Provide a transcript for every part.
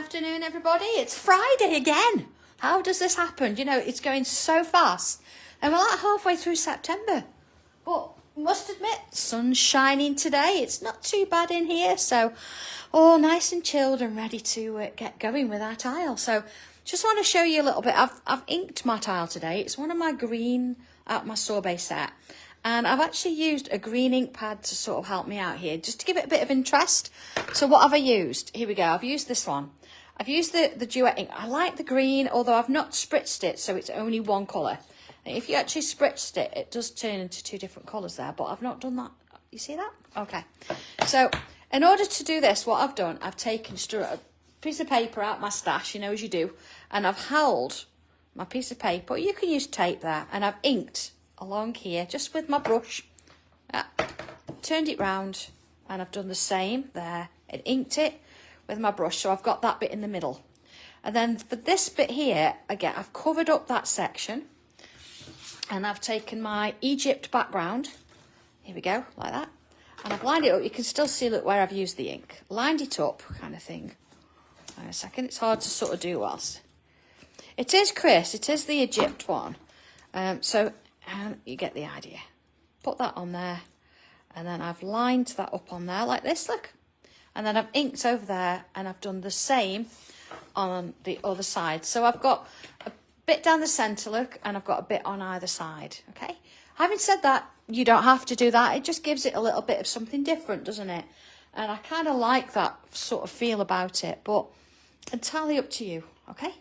afternoon, everybody. It's Friday again. How does this happen? You know, it's going so fast. And we're like halfway through September. But must admit, sun's shining today. It's not too bad in here. So, all nice and chilled and ready to get going with our tile. So, just want to show you a little bit. I've inked my tile today. It's one of my green out my Sorbet set. And I've actually used a green ink pad to sort of help me out here, just to give it a bit of interest. So what have I used? Here we go. I've used this one. I've used the Duet ink. I like the green, although I've not spritzed it, so it's only one colour. If you actually spritzed it, it does turn into two different colours there, but I've not done that. You see that? Okay. So in order to do this, what I've done, I've taken just a piece of paper out my stash, you know, as you do, and I've held my piece of paper. You can use tape there, and I've inked along here just with my brush. Turned it round, and I've done the same there and inked it with my brush, so I've got that bit in the middle. And then for this bit here, again, I've covered up that section, and I've taken my Egypt background, here we go, like that, and I've lined it up. You can still see, look, where I've used the ink, lined it up kind of thing. Hang on a second, it's hard to sort of do whilst it is Chris, it is the Egypt one, so and you get the idea. Put that on there, and then I've lined that up on there like this, look. And then I've inked over there, and I've done the same on the other side. So I've got a bit down the centre, look, and I've got a bit on either side, okay? Having said that, you don't have to do that. It just gives it a little bit of something different, doesn't it? And I kind of like that sort of feel about it, but entirely up to you, okay?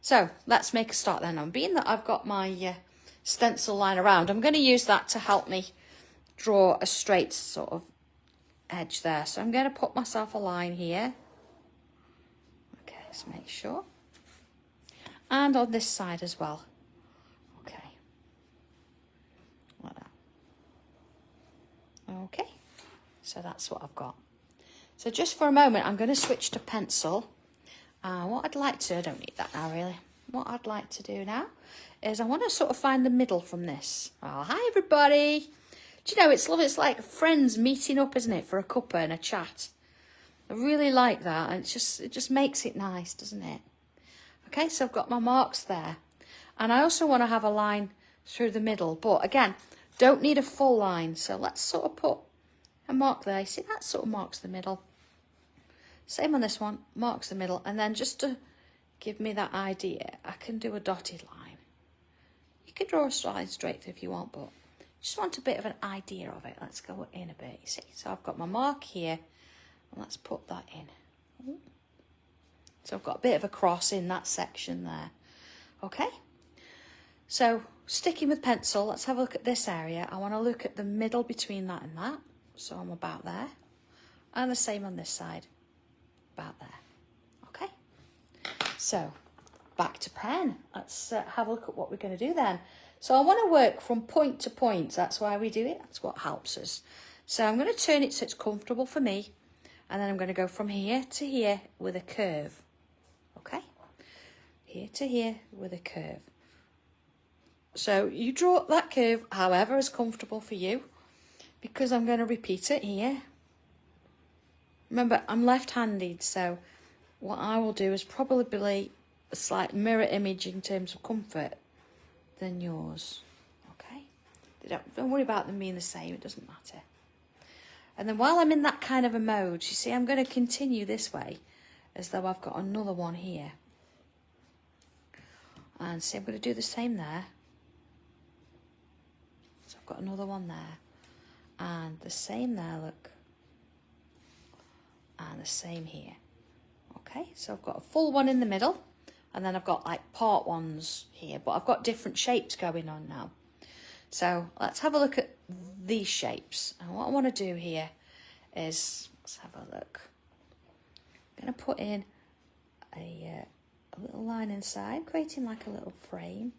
So let's make a start then. And being that I've got my stencil line around, I'm going to use that to help me draw a straight sort of edge there. So I'm going to put myself a line here. Okay, let's make sure. And on this side as well. Okay. Like that. Okay. So that's what I've got. So just for a moment, I'm going to switch to pencil. What I'd like to, I don't need that now really. What I'd like to do now is I want to sort of find the middle from this. Oh, hi everybody. Do you know, it's lovely. It's like friends meeting up, isn't it, for a cuppa and a chat. I really like that, and it just makes it nice, doesn't it? Okay, so I've got my marks there. And I also want to have a line through the middle, but again, don't need a full line. So let's sort of put a mark there. You see, that sort of marks the middle. Same on this one, marks the middle. And then just to give me that idea, I can do a dotted line. You can draw a line straight through if you want, but just want a bit of an idea of it. Let's go in a bit, you see. So I've got my mark here, and let's put that in. So I've got a bit of a cross in that section there. Okay, so sticking with pencil, let's have a look at this area. I want to look at the middle between that and that. So I'm about there. And the same on this side. About there. Okay, so back to pen. Let's have a look at what we're going to do then. So I want to work from point to point. That's why we do it. That's what helps us. So I'm going to turn it so it's comfortable for me, and then I'm going to go from here to here with a curve. Okay, here to here with a curve. So you draw that curve however is comfortable for you, because I'm going to repeat it here. Remember, I'm left-handed, so what I will do is probably a slight mirror image in terms of comfort than yours. Okay? Don't worry about them being the same, it doesn't matter. And then while I'm in that kind of a mode, you see, I'm going to continue this way as though I've got another one here. And see, I'm going to do the same there. So I've got another one there. And the same there, look. And the same here. Okay, so I've got a full one in the middle, and then I've got like part ones here, but I've got different shapes going on now. So let's have a look at these shapes. And what I want to do here is, let's have a look. I'm going to put in a little line inside, creating like a little frame.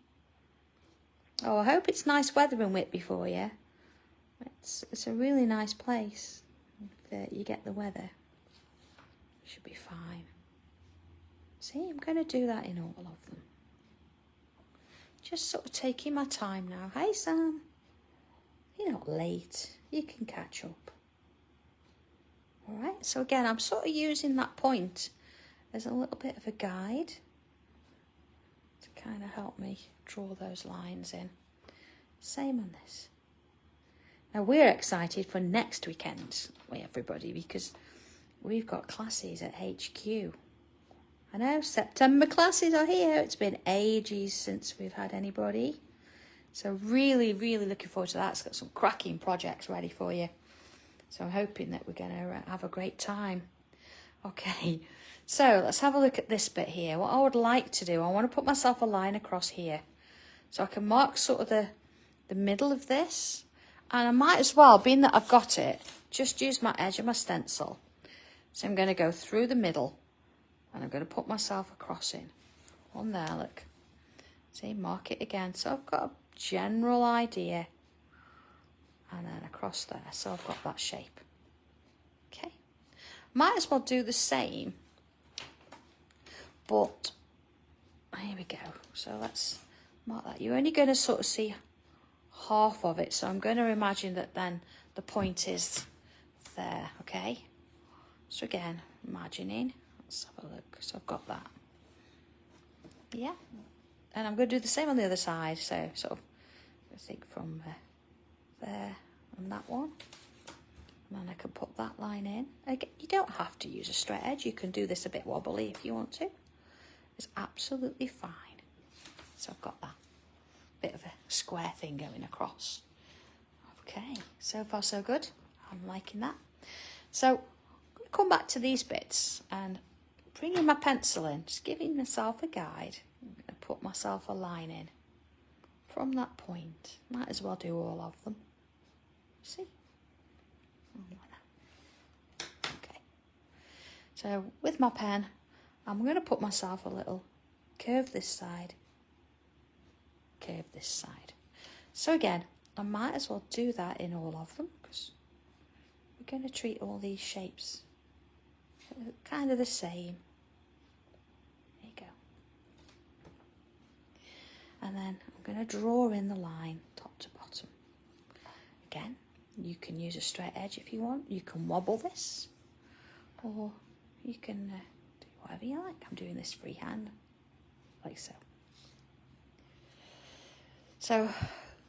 Oh, I hope it's nice weather in Whitby for you. It's a really nice place if you get the weather. Should be fine. See, I'm going to do that in all of them. Just sort of taking my time now. Hey, Sam. You're not late. You can catch up. All right. So again, I'm sort of using that point as a little bit of a guide to kind of help me draw those lines in. Same on this. Now we're excited for next weekend, everybody, because we've got classes at HQ. I know, September classes are here. It's been ages since we've had anybody. So really, really looking forward to that. It's got some cracking projects ready for you. So I'm hoping that we're going to have a great time. Okay, so let's have a look at this bit here. What I would like to do, I want to put myself a line across here. So I can mark sort of the middle of this. And I might as well, being that I've got it, just use my edge of my stencil. So I'm going to go through the middle. And I'm going to put myself across in. On there, look. See, mark it again. So I've got a general idea. And then across there. So I've got that shape. Okay. Might as well do the same. But, here we go. So let's mark that. You're only going to sort of see half of it. So I'm going to imagine that then the point is there. Okay. So again, imagining. Let's have a look. So I've got that. Yeah. And I'm going to do the same on the other side. So sort of, I think from there and that one. And then I can put that line in. Again, you don't have to use a straight edge. You can do this a bit wobbly if you want to. It's absolutely fine. So I've got that bit of a square thing going across. Okay. So far so good. I'm liking that. So I'm going to come back to these bits and bringing my pencil in, just giving myself a guide. I'm going to put myself a line in from that point. Might as well do all of them. See? Okay. So with my pen, I'm going to put myself a little curve this side, curve this side. So again, I might as well do that in all of them because we're going to treat all these shapes kind of the same. There you go. And then I'm going to draw in the line top to bottom. Again, you can use a straight edge if you want. You can wobble this, or you can do whatever you like. I'm doing this freehand, like so. So,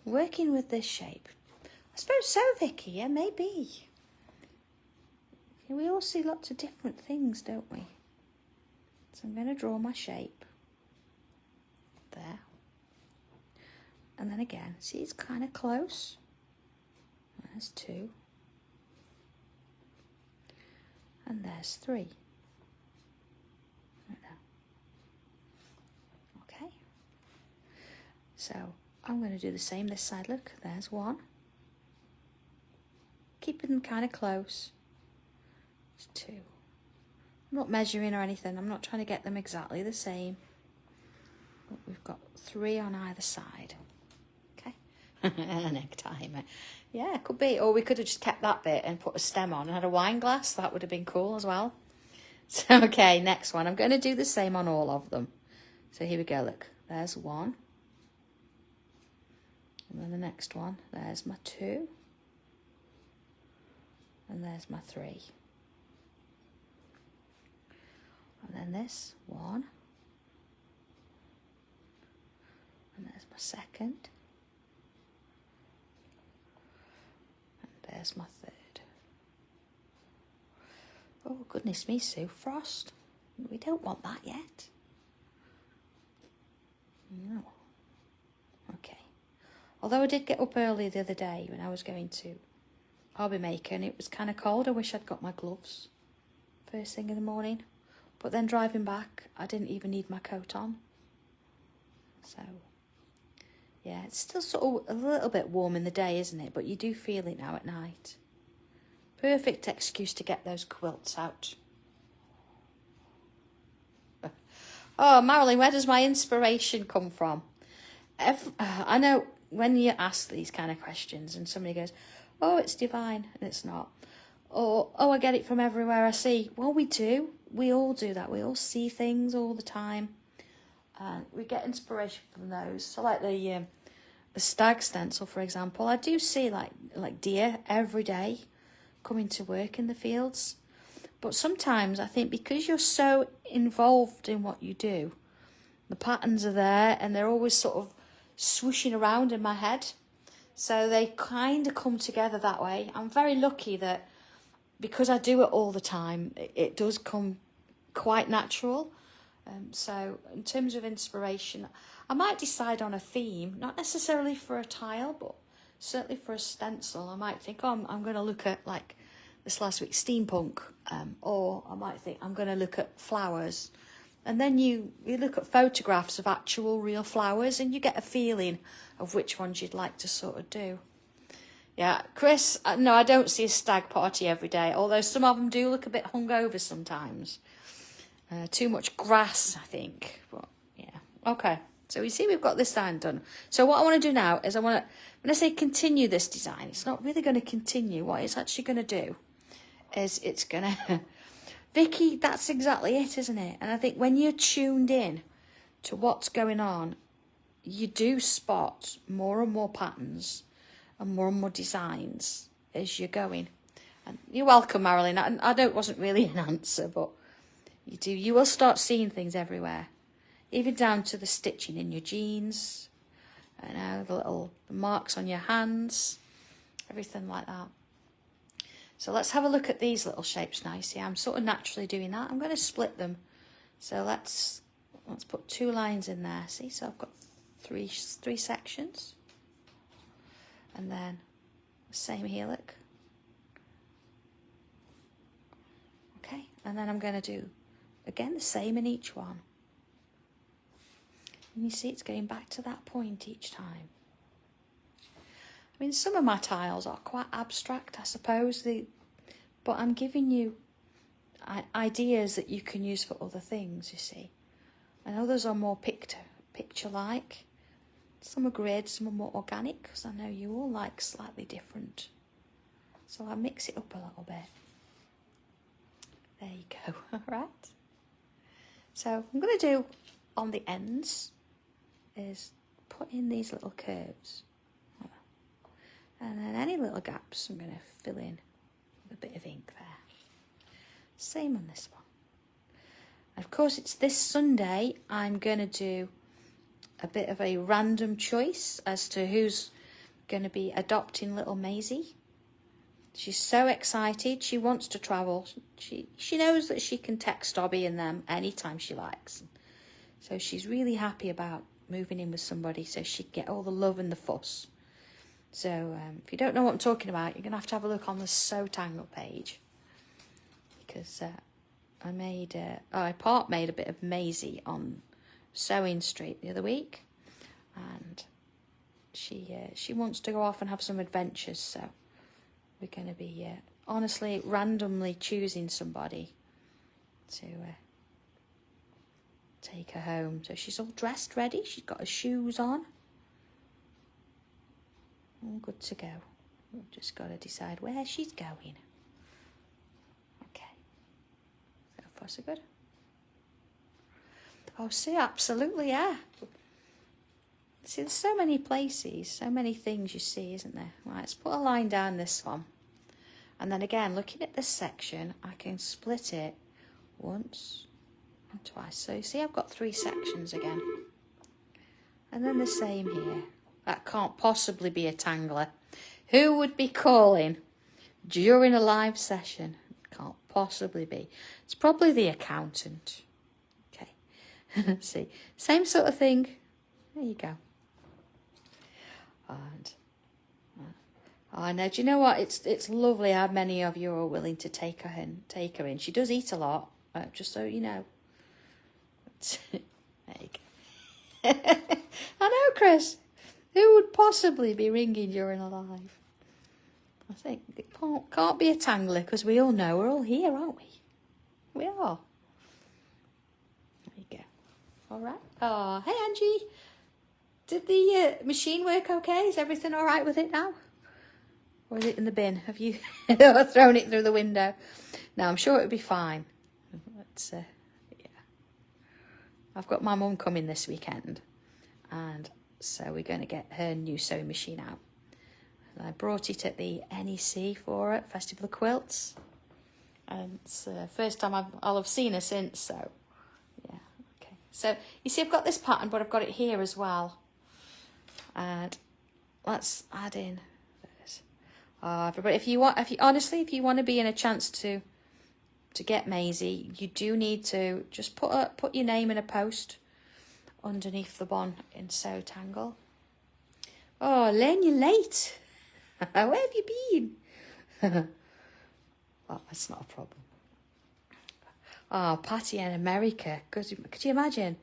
working with this shape. I suppose so, Vicky, yeah, maybe. We all see lots of different things, don't we? So I'm going to draw my shape there. And then again, see, it's kind of close. There's 2. And there's 3. Right there. Okay. So I'm going to do the same this side. Look, there's 1. Keeping them kind of close. It's 2. I'm not measuring or anything. I'm not trying to get them exactly the same. But we've got 3 on either side. Okay. Necktie. Yeah, it could be. Or we could have just kept that bit and put a stem on and had a wine glass. That would have been cool as well. So, okay, next one. I'm going to do the same on all of them. So here we go. Look, there's 1. And then the next one. There's my 2. And there's my 3. And then this 1. And there's my 2nd. And there's my 3rd. Oh, goodness me, Sue. Frost. We don't want that yet. No. Okay. Although I did get up early the other day when I was going to hobby maker and it was kind of cold. I wish I'd got my gloves first thing in the morning. But then driving back, I didn't even need my coat on. So, yeah, it's still sort of a little bit warm in the day, isn't it? But you do feel it now at night. Perfect excuse to get those quilts out. Oh, Marilyn, where does my inspiration come from? I know when you ask these kind of questions and somebody goes, oh, it's divine, and it's not. Or, oh, I get it from everywhere I see. Well, we do. We all do that. We all see things all the time. And we get inspiration from those. So like the stag stencil, for example, I do see like deer every day coming to work in the fields. But sometimes I think because you're so involved in what you do, the patterns are there and they're always sort of swooshing around in my head. So they kind of come together that way. I'm very lucky that because I do it all the time, it does come quite natural. So in terms of inspiration, I might decide on a theme, not necessarily for a tile, but certainly for a stencil. I might think, oh, I'm going to look at, like this last week, steampunk, or I might think I'm going to look at flowers. And then you look at photographs of actual real flowers and you get a feeling of which ones you'd like to sort of do. Yeah, Chris, no, I don't see a stag party every day, although some of them do look a bit hungover sometimes. Too much grass, I think. But yeah, okay. So you see we've got this sign done. So what I want to do now is when I say continue this design, it's not really going to continue. What it's actually going to do is it's going to... Vicky, that's exactly it, isn't it? And I think when you're tuned in to what's going on, you do spot more and more patterns and more designs as you're going. And you're welcome, Marilyn. I know it wasn't really an answer, but you do. You will start seeing things everywhere, even down to the stitching in your jeans, I know, the little marks on your hands, everything like that. So let's have a look at these little shapes now. You see, I'm sort of naturally doing that. I'm going to split them. So let's put 2 lines in there. See, so I've got three sections. And then the same here, look. Okay, and then I'm going to do, again, the same in each one. And you see it's going back to that point each time. I mean, some of my tiles are quite abstract, I suppose, but I'm giving you ideas that you can use for other things, you see. And others are more picture-like. Some are grid, some are more organic, because I know you all like slightly different. So I mix it up a little bit. There you go, all right. So I'm going to do on the ends is put in these little curves. And then any little gaps I'm going to fill in with a bit of ink there. Same on this one. Of course, it's this Sunday. I'm going to do a bit of a random choice as to who's going to be adopting little Maisie. She's so excited. She wants to travel. She knows that she can text Dobby and them anytime she likes. So she's really happy about moving in with somebody so she can get all the love and the fuss. So if you don't know what I'm talking about, you're going to have a look on the Sanntangle page. Because I made a bit of Maisie on Sewing Street the other week. And she wants to go off and have some adventures. So we're going to be, honestly, randomly choosing somebody to take her home. So she's all dressed, ready. She's got her shoes on. All good to go. We've just got to decide where she's going. Okay. So far, so good. Oh, see, absolutely, yeah. See, there's so many places, so many things you see, isn't there? Right, let's put a line down this one. And then again, looking at this section, I can split it once and twice. So you see, I've got 3 sections again. And then the same here. That can't possibly be a tangler. Who would be calling during a live session? Can't possibly be. It's probably the accountant. Okay. See, same sort of thing. There you go. And I know. Do you know what? It's lovely how many of you are willing to take her in. She does eat a lot, just so you know. There you go. I know, Chris. Who would possibly be ringing during a live? I think it can't be a tangler because we all know we're all here, aren't we? We are. There you go. All right. Oh, hey, Angie. Did the machine work okay? Is everything all right with it now? Or is it in the bin? Have you thrown it through the window? No, I'm sure it'll be fine. But, yeah. I've got my mum coming this weekend. And so we're going to get her new sewing machine out. And I brought it at the NEC for it, Festival of Quilts. And it's the first time I'll have seen her since, so yeah, okay. So you see I've got this pattern, but I've got it here as well. And let's add in this. Everybody, if you want to be in a chance to get Maisie, you do need to just put your name in a post underneath the one in Sanntangle. Oh, Len, you're late. Where have you been? Oh, that's not a problem. Oh, Patty in America. Could you imagine?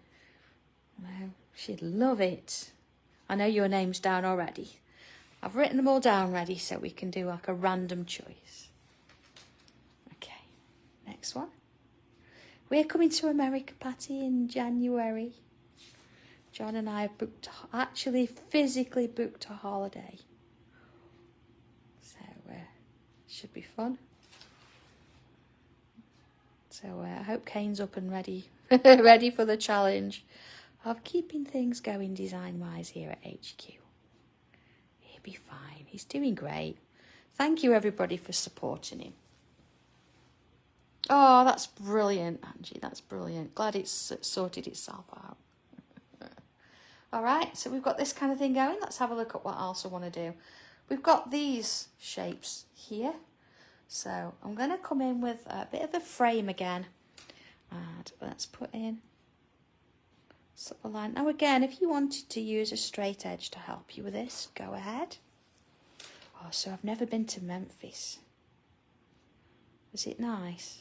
No, she'd love it. I know your name's down already. I've written them all down ready so we can do like a random choice. Okay, next one. We're coming to America, Patty, in January. John and I have actually physically booked a holiday. So, should be fun. So, I hope Kane's up and ready, ready for the challenge of keeping things going design-wise here at HQ. He'll be fine. He's doing great. Thank you, everybody, for supporting him. Oh, that's brilliant, Angie. That's brilliant. Glad it's sorted itself out. All right, so we've got this kind of thing going. Let's have a look at what else I want to do. We've got these shapes here. So I'm going to come in with a bit of a frame again. And let's put in sort of a line. Now again, if you wanted to use a straight edge to help you with this, go ahead. Oh, so I've never been to Memphis. Is it nice?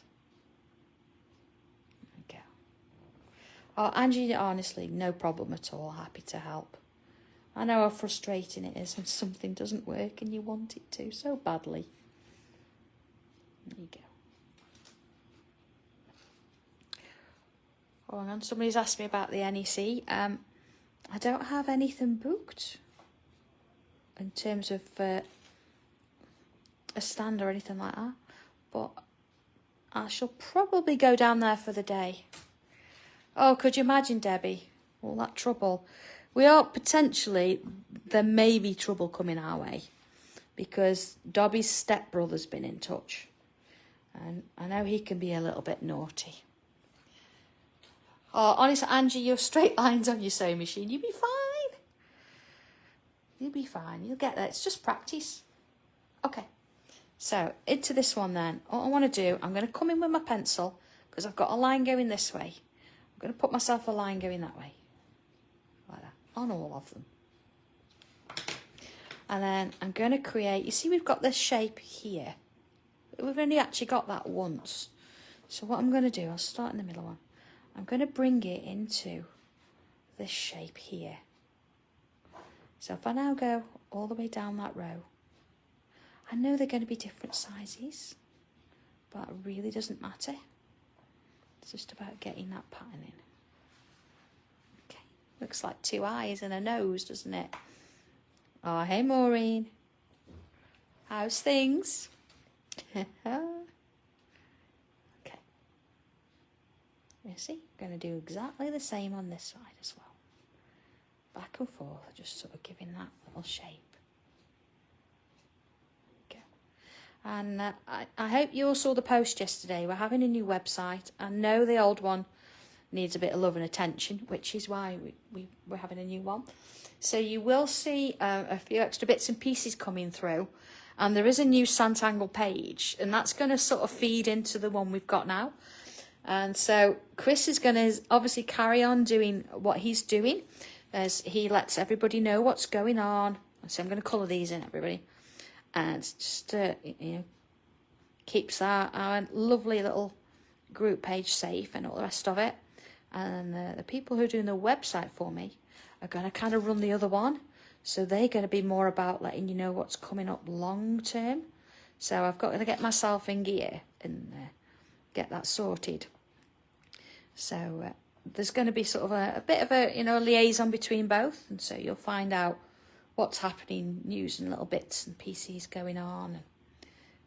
Oh, Angie, honestly, no problem at all. Happy to help. I know how frustrating it is when something doesn't work and you want it to so badly. There you go. Oh, hang on. Somebody's asked me about the NEC. I don't have anything booked in terms of a stand or anything like that. But I shall probably go down there for the day. Oh, could you imagine, Debbie? All that trouble. We are potentially, there may be trouble coming our way because Dobby's stepbrother's been in touch. And I know he can be a little bit naughty. Oh, honestly, Angie, your straight lines on your sewing machine, you'll be fine. You'll be fine. You'll get there. It's just practice. Okay. So, into this one then. What I want to do, I'm going to come in with my pencil because I've got a line going this way. I'm going to put myself a line going that way. Like that. On all of them. And then I'm going to create... You see we've got this shape here. We've only actually got that once. So what I'm going to do, I'll start in the middle one. I'm going to bring it into this shape here. So if I now go all the way down that row, I know they're going to be different sizes, but it really doesn't matter. It's just about getting that pattern in. Okay, looks like two eyes and a nose, doesn't it? Oh, hey Maureen. How's things? Okay. You see, I'm going to do exactly the same on this side as well. Back and forth, just sort of giving that little shape. And I hope you all saw the post yesterday. We're having a new website. I know the old one needs a bit of love and attention, which is why we're having a new one. So you will see a few extra bits and pieces coming through. And there is a new Sanntangle page. And that's going to sort of feed into the one we've got now. And so Chris is going to obviously carry on doing what he's doing as he lets everybody know what's going on. So I'm going to colour these in, everybody. And it's just, you know, keeps our lovely little group page safe and all the rest of it. And the people who are doing the website for me are going to kind of run the other one. So they're going to be more about letting you know what's coming up long term. So I've got to get myself in gear and get that sorted. So there's going to be sort of a bit of a, you know, liaison between both. And so you'll find out what's happening, news and little bits and pieces going on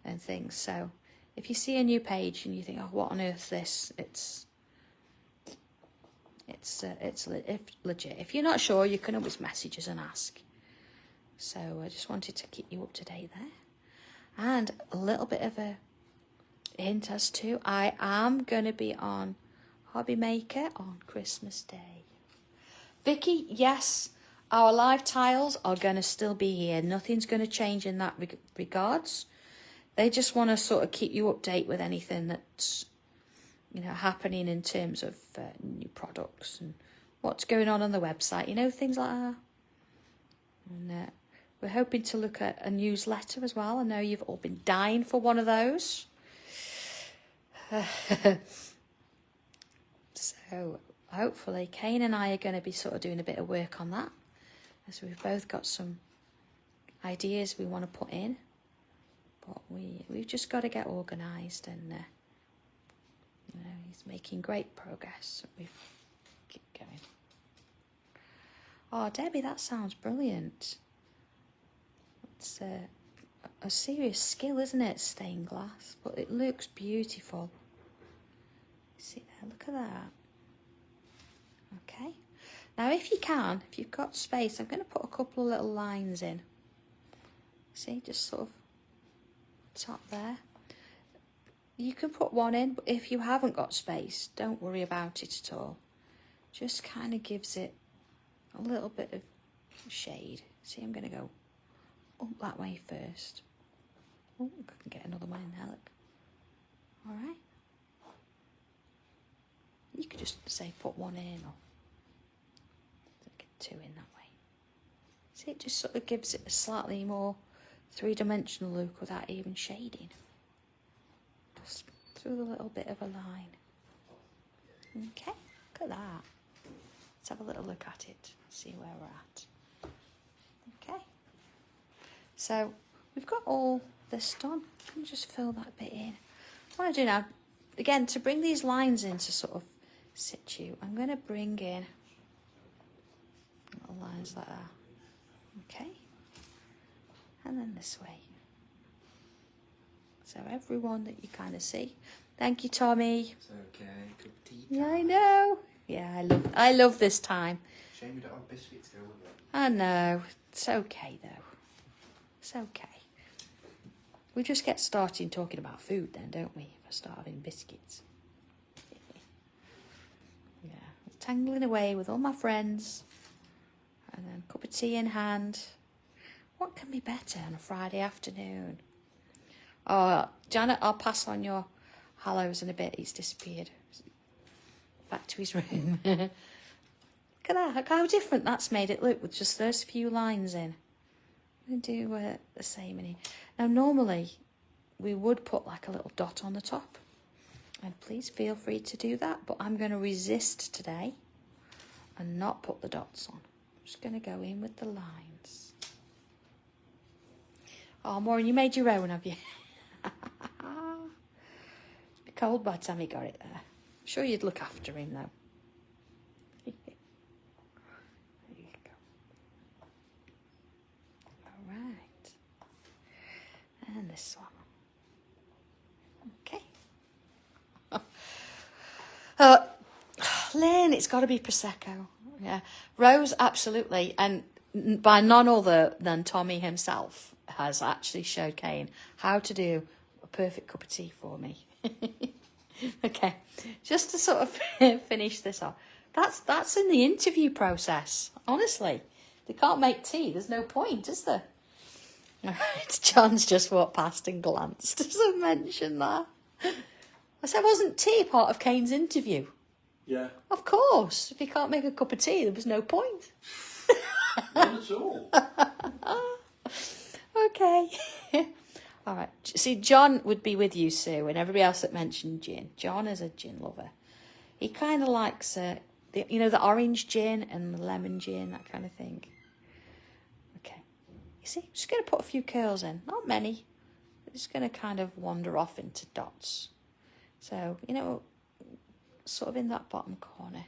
and things. So if you see a new page and you think, oh, what on earth's this? It's legit. If you're not sure, you can always message us and ask. So I just wanted to keep you up to date there. And a little bit of a hint as to, I am going to be on Hobby Maker on Christmas Day. Vicky, yes, our live tiles are going to still be here. Nothing's going to change in that regards. They just want to sort of keep you updated with anything that's, you know, happening in terms of new products and what's going on the website, you know, things like that. And we're hoping to look at a newsletter as well. I know you've all been dying for one of those. So hopefully Kane and I are going to be sort of doing a bit of work on that, as we've both got some ideas we want to put in. But we've just got to get organised, and you know, he's making great progress. We've keep going. Oh, Debbie, that sounds brilliant. It's a serious skill, isn't it, stained glass? But it looks beautiful. See there, look at that. Okay. Now, if you can, if you've got space, I'm going to put a couple of little lines in. See, just sort of top there. You can put one in, but if you haven't got space, don't worry about it at all. Just kind of gives it a little bit of shade. See, I'm going to go up that way first. Oh, I can get another one in there, look. All right. You could just say put one in, or get two in that way. See, it just sort of gives it a slightly more three-dimensional look without even shading. Just through a little bit of a line. Okay, look at that. Let's have a little look at it, see where we're at. Okay, so we've got all this done. Let me just fill that bit in. What I do now, again, to bring these lines into sort of situ, I'm going to bring in little lines like that. Okay, and then this way. So everyone that you kind of see. Thank you, Tommy. It's okay. Good tea. Yeah, I know. Yeah, I love this time. Shame you don't have biscuits, go with it. I know. It's okay though. It's okay. We just get started talking about food then, don't we? If I start having biscuits. Yeah, tangling away with all my friends, and then a cup of tea in hand. What can be better on a Friday afternoon? Oh, Janet, I'll pass on your hellos in a bit. He's disappeared. Back to his room. Look at that. Look how different that's made it look with just those few lines in. I'm going to do the same in here. Now, normally, we would put like a little dot on the top. And please feel free to do that. But I'm going to resist today and not put the dots on. I'm just going to go in with the lines. Oh, Maureen, you made your own, have you? It's be cold by the time he got it there. I'm sure you'd look after him, though. There you go. All right. And this one. Okay. Lynn, it's got to be Prosecco. Yeah. Rose, absolutely. And by none other than Tommy himself has actually showed Kane how to do a perfect cup of tea for me. Okay, just to sort of finish this off. That's in the interview process. Honestly, they can't make tea. There's no point, is there? All right, John's just walked past and glanced as I mentioned that. I said, wasn't tea part of Kane's interview? Yeah. Of course. If he can't make a cup of tea, there was no point. Not at all. Okay. All right. See, John would be with you, Sue, and everybody else that mentioned gin. John is a gin lover. He kind of likes, the orange gin and the lemon gin, that kind of thing. Okay. You see, just going to put a few curls in. Not many. Just going to kind of wander off into dots. So, sort of in that bottom corner.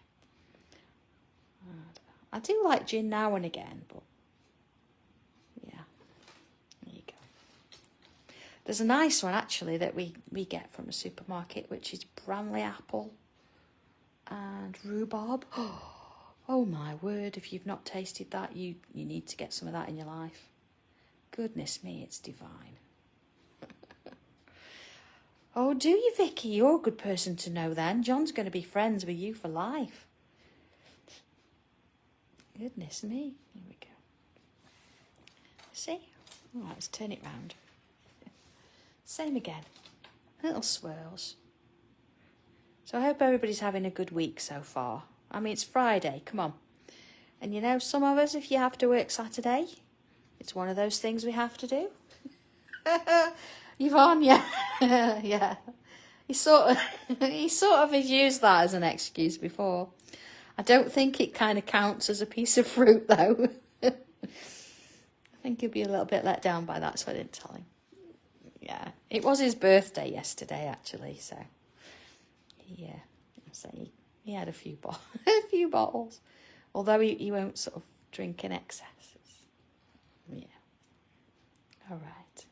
I do like gin now and again, but yeah, there you go. There's a nice one actually that we get from a supermarket, which is Bramley apple and rhubarb. Oh my word, if you've not tasted that, you need to get some of that in your life. Goodness me, it's divine. Oh, do you, Vicky? You're a good person to know then. John's going to be friends with you for life. Goodness me. Here we go. See? All right, let's turn it round. Same again. Little swirls. So I hope everybody's having a good week so far. I mean, it's Friday. Come on. And you know, some of us, if you have to work Saturday, it's one of those things we have to do. Yvonne, yeah. Yeah. He sort of has used that as an excuse before. I don't think it kind of counts as a piece of fruit, though. I think he'll be a little bit let down by that, so I didn't tell him. Yeah, it was his birthday yesterday, actually, so yeah, so he had a few bottles, although he won't sort of drink in excess. Yeah. All right.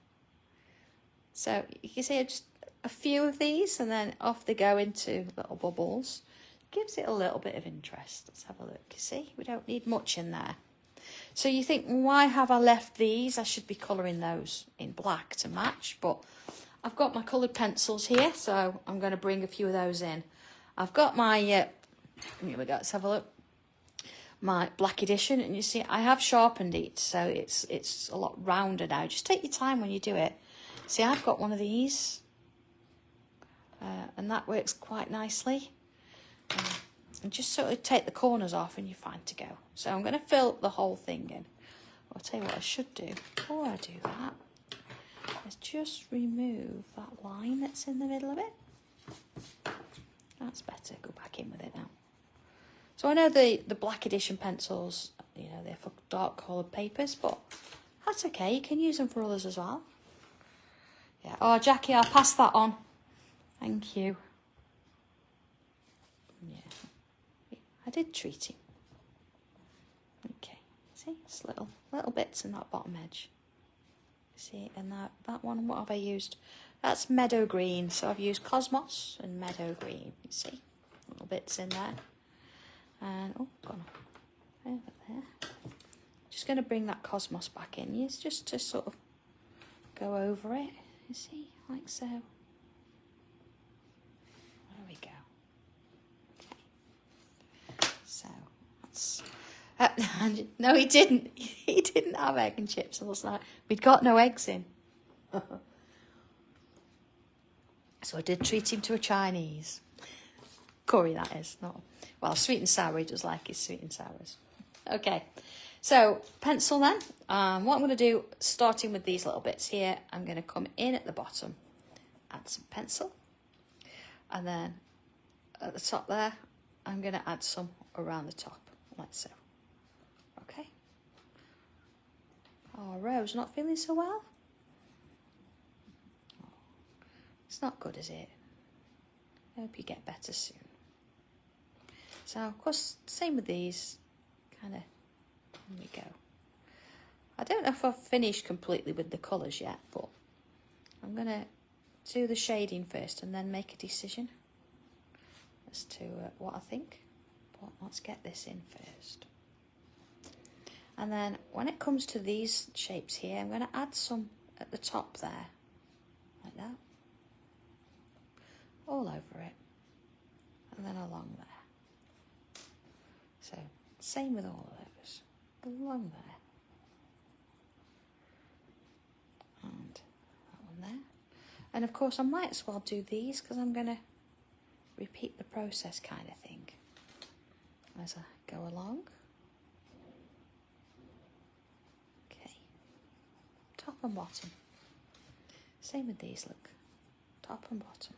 So you can see just a few of these, and then off they go into little bubbles. Gives it a little bit of interest. Let's have a look. You see, we don't need much in there. So you think, why have I left these? I should be colouring those in black to match, but I've got my coloured pencils here, so I'm going to bring a few of those in. I've got my, here we go, let's have a look, my black edition, and you see I have sharpened it, so it's a lot rounder now. Just take your time when you do it. See, I've got one of these, and that works quite nicely. And just sort of take the corners off and you're fine to go. So I'm going to fill the whole thing in. I'll tell you what I should do before I do that is just remove that line that's in the middle of it. That's better. Go back in with it now. So I know the black edition pencils, you know, they're for dark coloured papers, but that's okay. You can use them for others as well. Yeah. Oh, Jackie, I'll pass that on. Thank you. Yeah. I did treat him. Okay, see, it's little bits in that bottom edge. See, and that one, what have I used? That's Meadow green, so I've used Cosmos and Meadow green. You see, little bits in there. And oh, gone over there. Just going to bring that Cosmos back in. It's just to sort of go over it. You see, like so. There we go. So that's no, he didn't. He didn't have egg and chips last night. We'd got no eggs in. So I did treat him to a Chinese curry, that is. Not well, sweet and sour. He does like his sweet and sours. Okay, so pencil then. What I'm going to do, starting with these little bits here, I'm going to come in at the bottom, add some pencil, and then at the top there, I'm going to add some around the top, like so. Okay. Oh, Rose, not feeling so well? Oh, it's not good, is it? I hope you get better soon. So, of course, same with these. Kind of, here we go. I don't know if I've finished completely with the colours yet, but I'm going to do the shading first and then make a decision as to what I think. But let's get this in first. And then when it comes to these shapes here, I'm going to add some at the top there, like that, all over it, and then along there. So same with all of those, along there, and that one there. And of course I might as well do these because I'm going to repeat the process kind of thing as I go along. Okay, top and bottom. Same with these, look, top and bottom.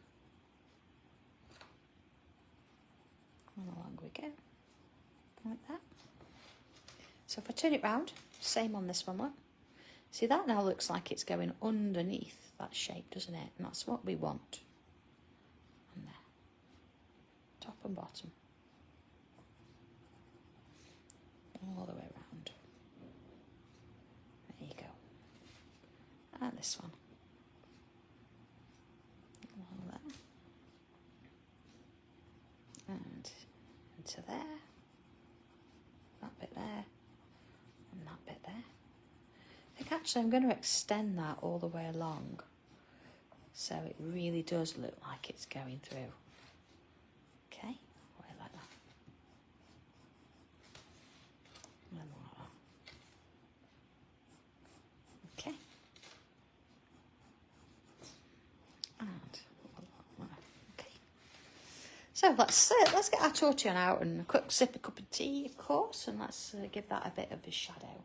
And along we go, like that. So if I turn it round, same on this one, look. See, that now looks like it's going underneath that shape, doesn't it? And that's what we want. And there, top and bottom. All the way around. There you go. And this one. Along there. And into there. That bit there. And that bit there. I think actually I'm going to extend that all the way along. So it really does look like it's going through. Okay, like that. And like that. Okay. And okay. So let's get our tortillon out and a quick sip of cup of tea, of course, and let's give that a bit of a shadow.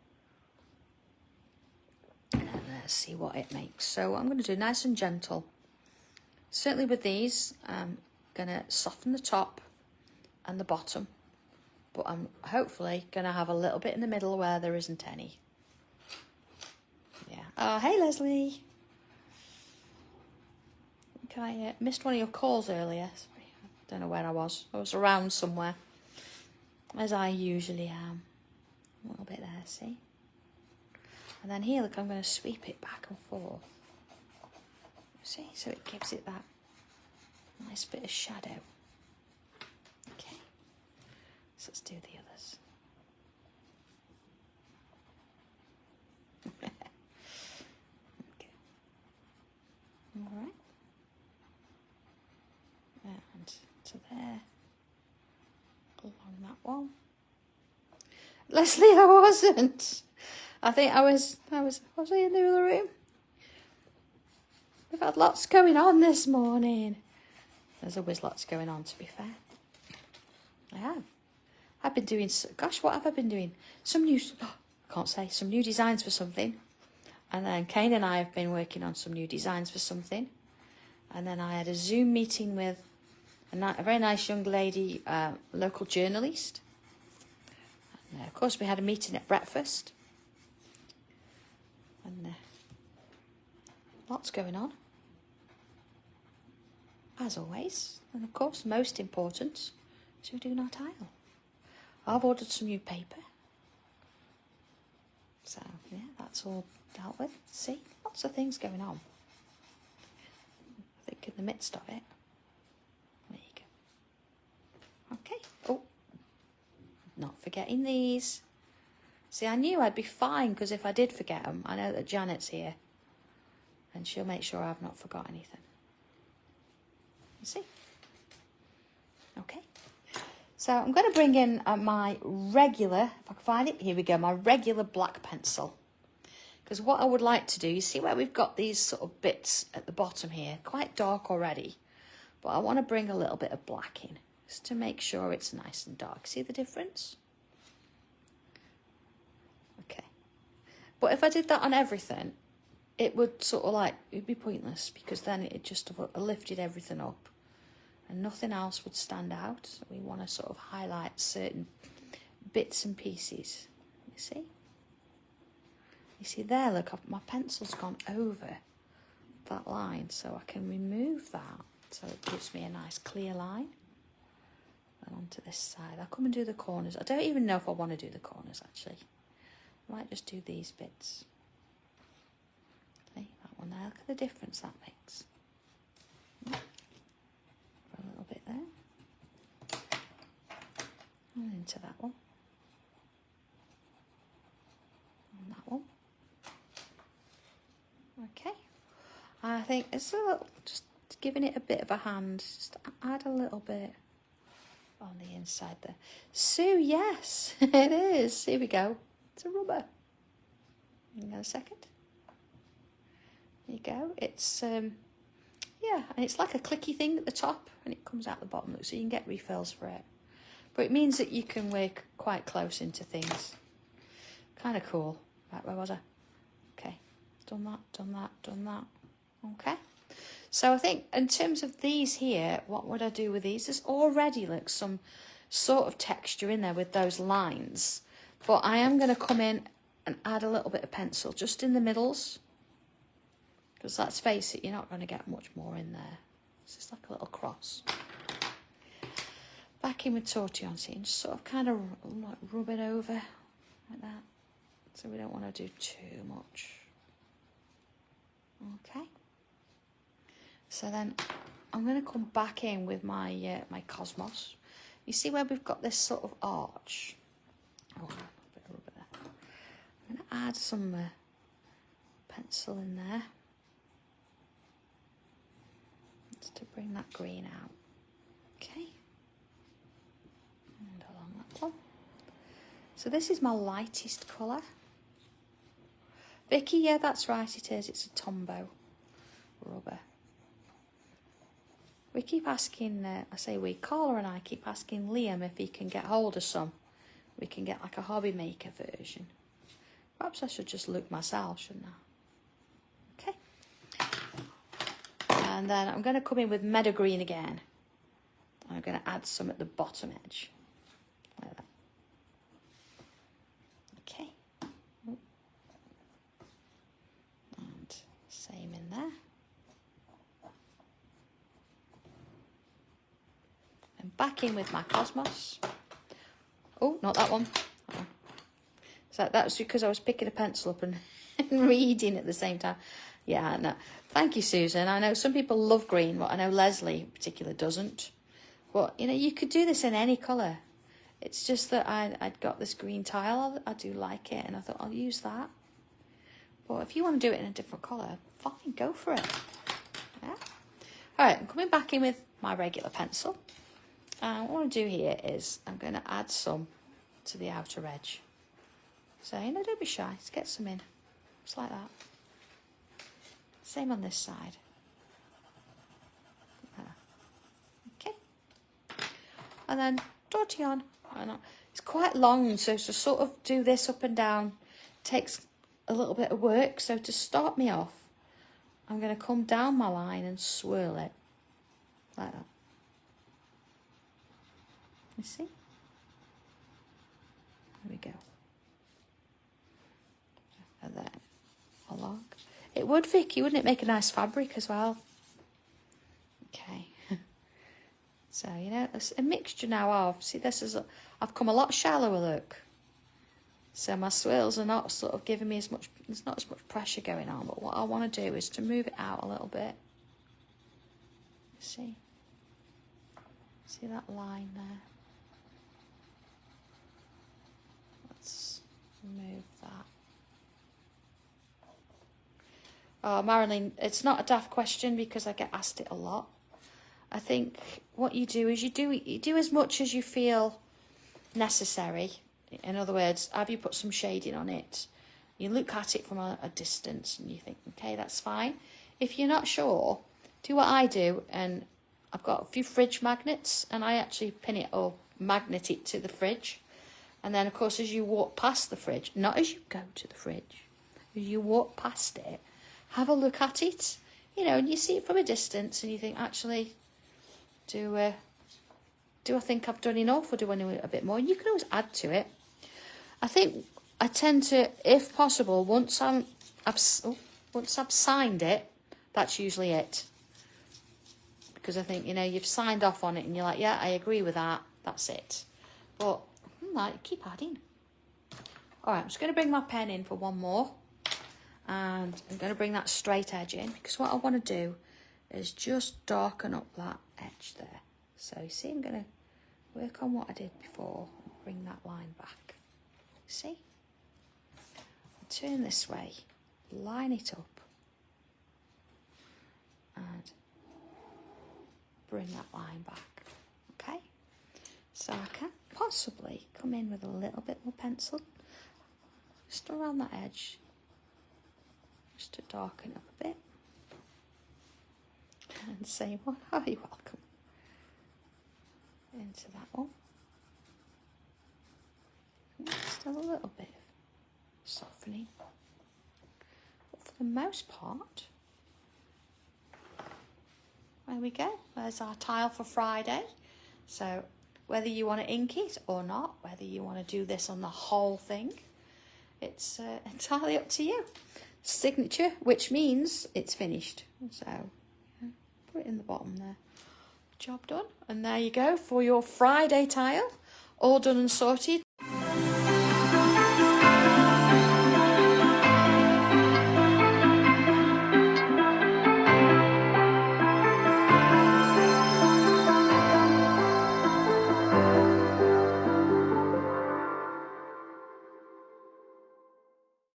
And let's see what it makes. So I'm going to do nice and gentle. Certainly with these, I'm going to soften the top and the bottom, but I'm hopefully going to have a little bit in the middle where there isn't any. Yeah. Oh, hey Leslie. Okay, I missed one of your calls earlier. Sorry, I don't know where I was. I was around somewhere, as I usually am. A little bit there, see? And then here, look, I'm going to sweep it back and forth. See? So it gives it that nice bit of shadow. Okay. So let's do the others. Okay. All right. And to there. Along that one. Leslie, I wasn't. I think I was in the other room. We've had lots going on this morning. There's always lots going on, to be fair. I have. I've been doing, gosh, what have I been doing? Some new designs for something. And then Kane and I have been working on some new designs for something. And then I had a Zoom meeting with a very nice young lady, local journalist. And of course, we had a meeting at breakfast. And lots going on. As always. And of course, most important is we're doing our tile. I've ordered some new paper. So, yeah, that's all dealt with. See, lots of things going on. I think in the midst of it. There you go. Okay. Oh, not forgetting these. See, I knew I'd be fine because if I did forget them, I know that Janet's here. And she'll make sure I've not forgot anything. You see? Okay. So I'm going to bring in my regular, if I can find it, here we go, my regular black pencil. Because what I would like to do, you see where we've got these sort of bits at the bottom here, quite dark already. But I want to bring a little bit of black in, just to make sure it's nice and dark. See the difference? Okay. But if I did that on everything, it would sort of like, it'd be pointless, because then it just lifted everything up. And nothing else would stand out. So we want to sort of highlight certain bits and pieces. You see? You see there, look, my pencil's gone over that line, so I can remove that. So it gives me a nice clear line. And onto this side. I'll come and do the corners. I don't even know if I want to do the corners, actually. I might just do these bits. See, that one there. Look at the difference that makes. A little bit there, and into that one, and that one. Okay, I think it's a little, just giving it a bit of a hand, just add a little bit on the inside there. Sue, yes, it is. Here we go. It's a rubber. Hang on a second. There you go. It's yeah, and it's like a clicky thing at the top and it comes out the bottom, so you can get refills for it. But it means that you can work quite close into things. Kind of cool. Right, where was I? Okay, done that, done that, done that. Okay. So I think in terms of these here, what would I do with these? There's already like some sort of texture in there with those lines. But I am going to come in and add a little bit of pencil just in the middles. Because let's face it, you're not going to get much more in there. It's just like a little cross. Back in with Tortillon, see, and just sort of kind of like rub it over like that. So we don't want to do too much. Okay. So then I'm going to come back in with my my cosmos. You see where we've got this sort of arch? Oh, a bit of rubber there. I'm going to add some pencil in there. to bring that green out. Okay. And along that one. So this is my lightest colour. Vicky, yeah, that's right, it is. It's a Tombow rubber. We keep asking, Carla and I keep asking Liam if he can get hold of some. We can get like a hobby maker version. Perhaps I should just look myself, shouldn't I? Okay. And then I'm going to come in with Meadow Green again. I'm going to add some at the bottom edge. Like that. Okay. And same in there. And back in with my Cosmos. Oh, not that one. Oh. So that was because I was picking a pencil up and reading at the same time. Yeah, no. Thank you, Susan. I know some people love green, but I know Leslie in particular doesn't. But, you know, you could do this in any colour. It's just that I'd got this green tile. I do like it, and I thought I'll use that. But if you want to do it in a different colour, fine, go for it. Yeah. All right, I'm coming back in with my regular pencil. And what I want to do here is I'm going to add some to the outer edge. So, you know, don't be shy. Let's get some in. Just like that. Same on this side. Okay. And then Tortillon. It's quite long, so to sort of do this up and down takes a little bit of work. So to start me off, I'm going to come down my line and swirl it. Like that. You see? There we go. And then along. It would, Vicky, wouldn't it make a nice fabric as well? Okay. So, you know, it's a mixture now of, see, I've come a lot shallower, look. So my swirls are not sort of giving me as much, there's not as much pressure going on, but what I want to do is to move it out a little bit. See? See that line there? Let's move that. Oh, Marilyn, it's not a daft question because I get asked it a lot. I think what you do is you do as much as you feel necessary. In other words, have you put some shading on it? You look at it from a distance and you think, okay, that's fine. If you're not sure, do what I do, and I've got a few fridge magnets, and I actually pin it or magnet it to the fridge. And then, of course, as you walk past the fridge, not as you go to the fridge, as you walk past it, have a look at it, you know, and you see it from a distance and you think, actually, do I think I've done enough, or do I need a bit more? And you can always add to it. I think I tend to, if possible, once I've signed it, that's usually it. Because I think, you know, you've signed off on it and you're like, yeah, I agree with that, that's it. But, keep adding. All right, I'm just going to bring my pen in for one more. And I'm going to bring that straight edge in, because what I want to do is just darken up that edge there. So you see, I'm going to work on what I did before and bring that line back. See? Turn this way, line it up, and bring that line back. Okay? So I can possibly come in with a little bit more pencil, just around that edge. Just to darken up a bit. And same one. Oh, you're welcome. Into that one. Still a little bit of softening. But for the most part, there we go. There's our tile for Friday. So whether you want to ink it or not, whether you want to do this on the whole thing, it's entirely up to you. Signature, which means it's finished. So put it in the bottom there. Job done. And there you go for your Friday tile, all done and sorted.